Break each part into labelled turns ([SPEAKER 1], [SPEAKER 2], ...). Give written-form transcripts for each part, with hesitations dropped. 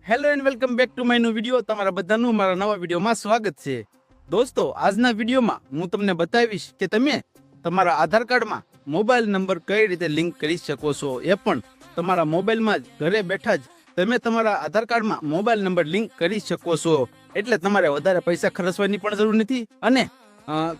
[SPEAKER 1] Hello and welcome back to my new video. તમારા બધાનું મારા નવા વિડીયોમાં સ્વાગત છે। દોસ્તો, આજના વિડીયોમાં હું તમને બતાવીશ કે તમે તમારા આધાર કાર્ડમાં મોબાઈલ નંબર કઈ રીતે લિંક કરી શકો છો। એ પણ તમારા મોબાઈલમાં જ ઘરે બેઠા જ તમે તમારા આધાર કાર્ડમાં મોબાઈલ નંબર લિંક કરી શકો છો। એટલે તમારે વધારે પૈસા ખર્ચવાની પણ જરૂર નથી અને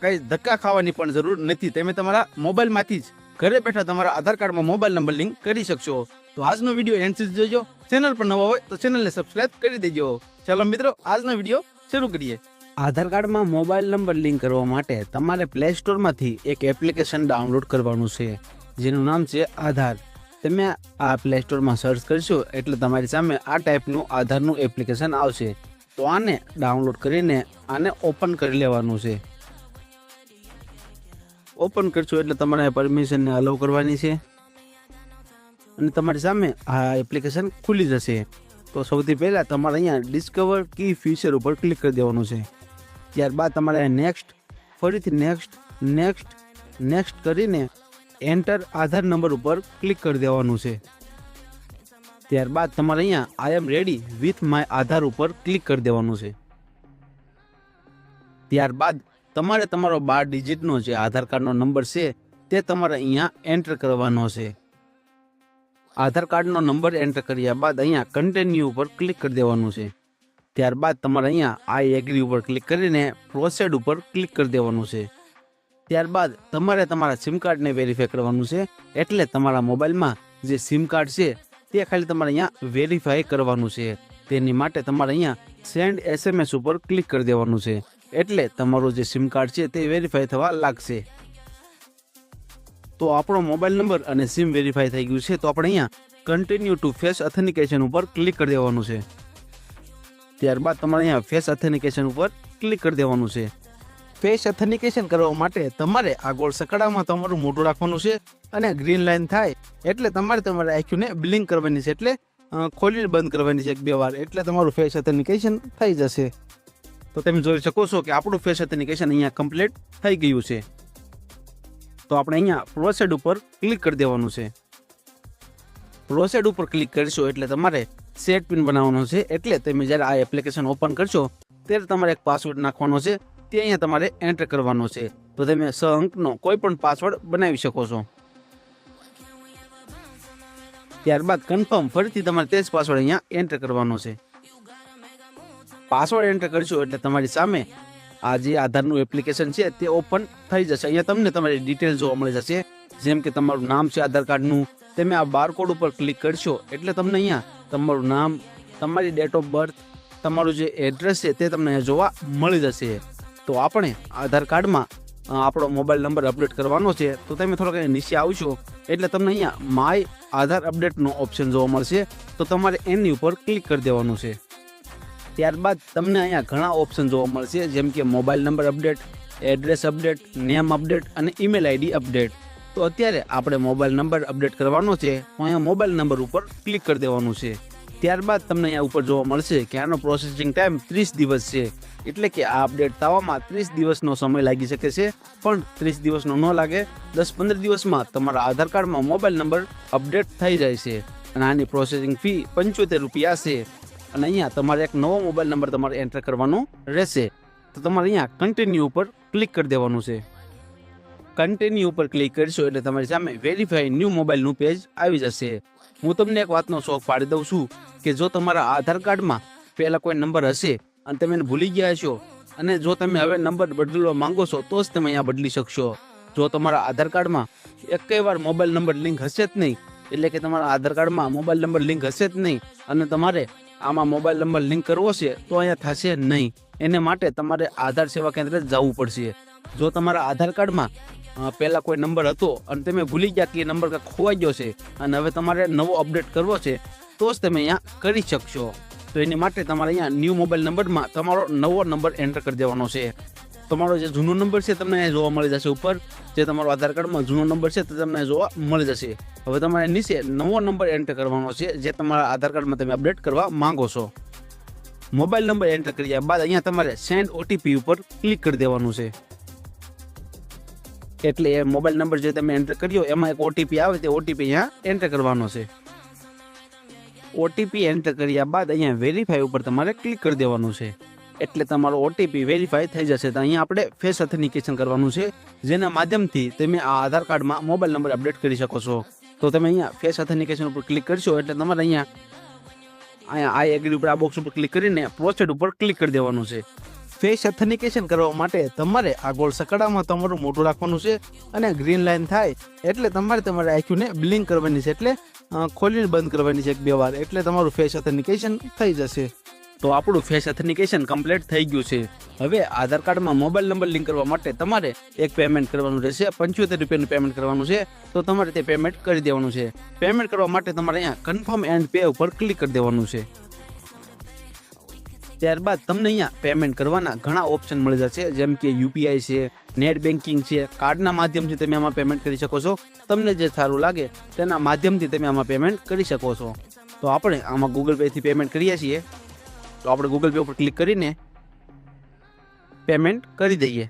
[SPEAKER 1] કઈ ધક્કા ખાવાની પણ જરૂર નથી। તમે તમારા મોબાઈલમાંથી જ ઘરે બેઠા તમારા આધાર કાર્ડમાં મોબાઈલ નંબર લિંક કરી શકશો। તો આજનો વિડીયો એન્ડ સુધી જોજો। ચેનલ પર નવા હોય તો ચેનલને સબસ્ક્રાઇબ કરી દેજો। ચાલો મિત્રો, આજનો વિડીયો શરૂ કરીએ। આધાર કાર્ડમાં મોબાઈલ નંબર લિંક કરવા માટે તમારે પ્લે સ્ટોરમાંથી એક એપ્લિકેશન ડાઉનલોડ કરવાનું છે, જેનું નામ છે આધાર। તમે આ પ્લે સ્ટોરમાં સર્ચ કરશો એટલે તમારી સામે આ ટાઈપનું આધારનું એપ્લિકેશન આવશે। તો આને ડાઉનલોડ કરીને આને ઓપન કરી લેવાનું છે। ઓપન કરશો એટલે તમારે પરમિશનને અલાઉ કરવાની છે અને તમારી સામે આ એપ્લિકેશન ખુલી જશે। તો સૌથી પહેલાં તમારે અહીંયા ડિસ્કવર કી ફીચર ઉપર ક્લિક કરી દેવાનું છે। ત્યારબાદ તમારે નેક્સ્ટ, ફરીથી નેક્સ્ટ કરીને એન્ટર આધાર નંબર ઉપર ક્લિક કરી દેવાનું છે। ત્યારબાદ તમારે અહીંયા આઈ એમ રેડી વિથ માય આધાર ઉપર ક્લિક કરી દેવાનું છે। ત્યારબાદ તમારે તમારો 12 ડિજિટનો જે આધાર કાર્ડનો નંબર છે તે તમારે અહીંયા એન્ટર કરવાનો છે। આધાર કાર્ડનો નંબર એન્ટર કર્યા બાદ અહીંયા કન્ટિન્યુ ઉપર ક્લિક કરી દેવાનું છે। ત્યારબાદ તમારે અહીંયા આઈ એગ્રી ઉપર ક્લિક કરીને પ્રોસેડ ઉપર ક્લિક કરી દેવાનું છે। ત્યારબાદ તમારે તમારા સિમ કાર્ડને વેરીફાઈ કરવાનું છે, એટલે તમારા મોબાઈલમાં જે સિમ કાર્ડ છે તે ખાલી તમારે અહીંયા વેરીફાઈ કરવાનું છે। તેની માટે તમારે અહીંયા સેન્ડ SMS ઉપર ક્લિક કરી દેવાનું છે, એટલે તમારું જે સિમ કાર્ડ છે તે વેરીફાઈ થવા લાગશે। તો આપણો મોબાઈલ નંબર અને સિમ વેરીફાઈ થઈ ગયું છે, તો આપણે અહીંયા કન્ટિન્યુ ટુ ફેસ ઓથેન્ટિકેશન ઉપર ક્લિક કરી દેવાનું છે। ત્યારબાદ તમારે અહીંયા ફેસ ઓથેન્ટિકેશન ઉપર ક્લિક કરી દેવાનું છે। ફેસ ઓથેન્ટિકેશન કરવા માટે તમારે આ ગોળ સકડામાં તમારું મોઢું રાખવાનું છે અને ગ્રીન લાઈન થાય એટલે તમારે તમારા આંખોને બ્લિંક કરવાની છે, એટલે ખોલીને બંધ કરવાની છે 1-2 વાર, એટલે તમારું ફેસ ઓથેન્ટિકેશન થઈ જશે। તો તમે જોઈ શકો છો કે આપણું ફેસ ઓથેન્ટિકેશન અહીંયા કમ્પ્લીટ થઈ ગયું છે। તો આપણે અહીંયા પ્રોસેડ ઉપર ક્લિક કરી દેવાનું છે। પ્રોસેડ ઉપર ક્લિક કરશો એટલે તમારે સેટ પિન બનાવવાનો છે, એટલે તમે જ્યારે આ એપ્લિકેશન ઓપન કરશો ત્યારે તમારે એક પાસવર્ડ નાખવાનો છે, તે અહીંયા તમારે એન્ટર કરવાનો છે। તો તમે 6 અંકનો કોઈ પણ પાસવર્ડ બનાવી શકો છો। ત્યારબાદ કન્ફર્મ, ફરીથી તમારે તે જ પાસવર્ડ અહીંયા એન્ટર કરવાનો છે। પાસવર્ડ એન્ટર કરશો એટલે તમારી સામે આ જે આધારનું એપ્લિકેશન છે તે ઓપન થઈ જશે। અહીંયા તમને તમારી ડિટેલ જોવા મળી જશે, જેમ કે તમારું નામ છે આધાર કાર્ડનું। તમે આ બારકોડ ઉપર ક્લિક કરશો એટલે તમને અહીંયા તમારું નામ, તમારી ડેટ ઓફ બર્થ, તમારું જે એડ્રેસ છે તે તમને અહીંયા જોવા મળી જશે। તો આપણે આધાર કાર્ડમાં આપણો મોબાઈલ નંબર અપડેટ કરવાનો છે, તો તમે થોડોક નીચે આવશો એટલે તમને અહીંયા માય આધાર અપડેટનો ઓપ્શન જોવા મળશે, તો તમારે એની ઉપર ક્લિક કરી દેવાનું છે। ત્યારબાદ તમને અહીંયા ઘણા ઓપ્શન જોવા મળશે, જેમ કે mobile number update, address update, name update અને ઈમેલ આઈડી અપડેટ। તો અત્યારે આપણે મોબાઈલ નંબર અપડેટ કરવાનો છે, તો અહીંયા મોબાઈલ નંબર ઉપર ક્લિક કરી દેવાનું છે। ત્યારબાદ તમને અહીંયા ઉપર જોવા મળશે કે આનો પ્રોસેસિંગ ટાઈમ 30 દિવસ છે, એટલે કે આ અપડેટ થવામાં 30 દિવસનો સમય લાગી શકે છે, પણ 30 દિવસનો ન લાગે, 10-15 દિવસમાં તમારા આધાર કાર્ડમાં મોબાઈલ નંબર અપડેટ થઈ જાય છે અને આની પ્રોસેસિંગ ફી 75 રૂપિયા છે। અને અહીંયા તમારે એક નવો મોબાઈલ નંબર તમારે એન્ટર કરવાનો રહેશે, તો તમારે અહીંયા કન્ટિન્યુ ઉપર ક્લિક કરી દેવાનું છે। કન્ટિન્યુ ઉપર ક્લિક કરશો એટલે તમારી સામે વેરીફાઈ ન્યૂ મોબાઈલનું પેજ આવી જશે। હું તમને એક વાતનો શોખ પાડી દઉં છું કે જો તમારા આધાર કાર્ડમાં પહેલાં કોઈ નંબર હશે અને તમે એને ભૂલી ગયા છો અને જો તમે હવે નંબર બદલવા માંગો છો તો જ તમે અહીંયા બદલી શકશો। જો તમારા આધાર કાર્ડમાં એકેય વાર મોબાઈલ નંબર લિંક હશે જ નહીં, એટલે કે તમારા આધાર કાર્ડમાં મોબાઈલ નંબર લિંક હશે જ નહીં અને તમારે આમાં મોબાઈલ નંબર લિંક કરવો છે તો અહીંયા થશે નહીં। એને માટે તમારે આધાર સેવા કેન્દ્રે જવું પડશે। જો તમારા આધાર કાર્ડમાં પહેલાં કોઈ નંબર હતો અને તમે ભૂલી ગયા કે એ નંબર કાંઈ ખોવાઈ ગયો છે અને હવે તમારે નવો અપડેટ કરવો છે તો જ તમે અહીંયા કરી શકશો। તો એની માટે તમારે અહીંયા ન્યૂ મોબાઈલ નંબરમાં તમારો નવો નંબર એન્ટર કરી દેવાનો છે। તમારો જે જૂનો નંબર છે તમને અહીંયા જોવા મળી જશે ઉપર, જે તમારો આધાર કાર્ડમાં જૂનો નંબર છે તે તમને જોવા મળી જશે। હવે તમારે નીચે નવો નંબર એન્ટર કરવાનો છે, જે તમારા આધાર કાર્ડમાં તમે અપડેટ કરવા માંગો છો। મોબાઈલ નંબર એન્ટર કર્યા બાદ અહીંયા તમારે સેન્ડ OTP ઉપર ક્લિક કરી દેવાનું છે, એટલે એ મોબાઈલ નંબર જે તમે એન્ટર કર્યો એમાં એક OTP આવે તે OTP અહીંયા એન્ટર કરવાનો છે। ઓટીપી એન્ટર કર્યા બાદ અહીંયા વેરીફાઈ ઉપર તમારે ક્લિક કરી દેવાનું છે, એટલે તમારો ઓટીપી વેરીફાઈ થઈ જશે. તો અહીંયા આપણે ફેસ ઓથેન્ટિકેશન કરવાનું છે, જેના માધ્યમથી તમે આ આધાર કાર્ડમાં મોબાઈલ નંબર અપડેટ કરી શકો છો. તો તમે અહીંયા ફેસ ઓથેન્ટિકેશન ઉપર ક્લિક કરશો એટલે તમારે અહીંયા આઈ એગ્રી ઉપર આ બોક્સ ઉપર ક્લિક કરીને પ્રોસીડ ઉપર ક્લિક કરી દેવાનું છે. ફેસ ઓથેન્ટિકેશન કરવા માટે તમારે આ ગોળ સકડામાં તમારું મોઢું રાખવાનું છે અને ગ્રીન લાઇન થાય એટલે તમારે તમારા આંખોને બ્લિંક કરવાની છે, એટલે ખોલીને બંધ કરવાની છે 1-2 વાર, એટલે તમારું ફેસ ઓથેન્ટિકેશન થઈ જશે. તો આપણું ફેસ ઓથેન્ટિકેશન કમ્પ્લીટ થઈ ગયું છે. હવે આધાર કાર્ડમાં મોબાઈલ નંબર લિંક કરવા માટે તમારે એક પેમેન્ટ કરવાનું રહેશે, 75 રૂપિયાનું પેમેન્ટ કરવાનું છે. તો તમારે તે પેમેન્ટ કરી દેવાનું છે. પેમેન્ટ કરવા માટે તમારે અહીંયા કન્ફર્મ એન્ડ પે ઉપર ક્લિક કરી દેવાનું છે. ત્યારબાદ તમને અહીંયા પેમેન્ટ કરવાના ઘણા ઓપ્શન મળી જશે, જેમ કે યુપીઆઈ છે, નેટ બેન્કિંગ છે, કાર્ડના માધ્યમથી તમે આમાં પેમેન્ટ કરી શકો છો. તમને જે સારું લાગે તેના માધ્યમથી તમે આમાં પેમેન્ટ કરી શકો છો. તો આપણે આમાં ગૂગલ પેથી પેમેન્ટ કરીએ છીએ, તો આપણે ગૂગલ પે ઉપર ક્લિક કરીને પેમેન્ટ કરી દઈએ.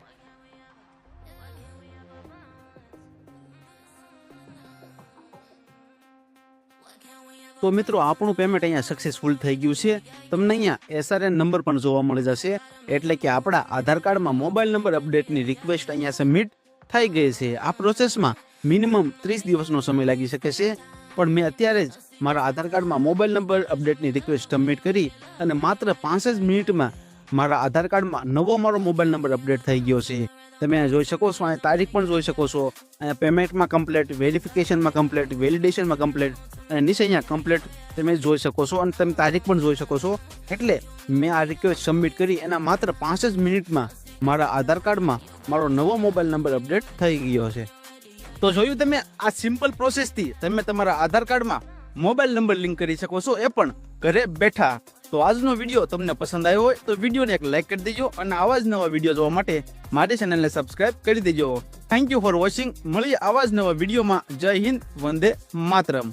[SPEAKER 1] તો મિત્રો આપણું પેમેન્ટ અહીંયા સક્સેસફુલ થઈ ગયું છે. તમને અહીંયા SRN નંબર પણ જોવા મળી જશે, એટલે કે આપણા આધાર કાર્ડમાં મોબાઈલ નંબર અપડેટની રિક્વેસ્ટ અહીંયા સબમિટ થઈ ગઈ છે. આ પ્રોસેસમાં મિનિમમ 30 દિવસનો સમય લાગી શકે છે, પણ મેં અત્યારે જ મારા આધાર કાર્ડમાં મોબાઈલ નંબર અપડેટની રિક્વેસ્ટ સબમિટ કરી અને માત્ર 5 જ મિનિટમાં મારા આધાર કાર્ડમાં નવો મારો મોબાઈલ નંબર અપડેટ થઈ ગયો છે. તમે અહીંયા જોઈ શકો છો, અહીંયા તારીખ પણ જોઈ શકો છો, અહીંયા પેમેન્ટમાં કમ્પ્લીટ, વેરિફિકેશનમાં કમ્પ્લીટ, વેલિડેશનમાં કમ્પ્લીટ અને નીચે અહીંયા કમ્પ્લીટ તમે જોઈ શકો છો અને તમે તારીખ પણ જોઈ શકો છો. એટલે મેં આ રિક્વેસ્ટ સબમિટ કરી એના માત્ર 5 જ મિનિટમાં મારા આધાર કાર્ડમાં મારો નવો મોબાઈલ નંબર અપડેટ થઈ ગયો છે. તો જોયું તમે, આ સિમ્પલ પ્રોસેસથી તમે તમારા આધાર કાર્ડમાં મોબાઈલ નંબર લિંક કરી શકો છો, એ પણ ઘરે બેઠા. તો આજનો વિડીયો તમને પસંદ આવ્યો હોય તો વિડીયોને એક લાઈક કરી દેજો અને આવા જ નવા વિડીયો જોવા માટે મારી ચેનલને સબસ્ક્રાઇબ કરી દેજો. Thank you for watching. મળીએ આવા જ નવા વિડીયોમાં. જય હિન્દ, વંદે માતરમ.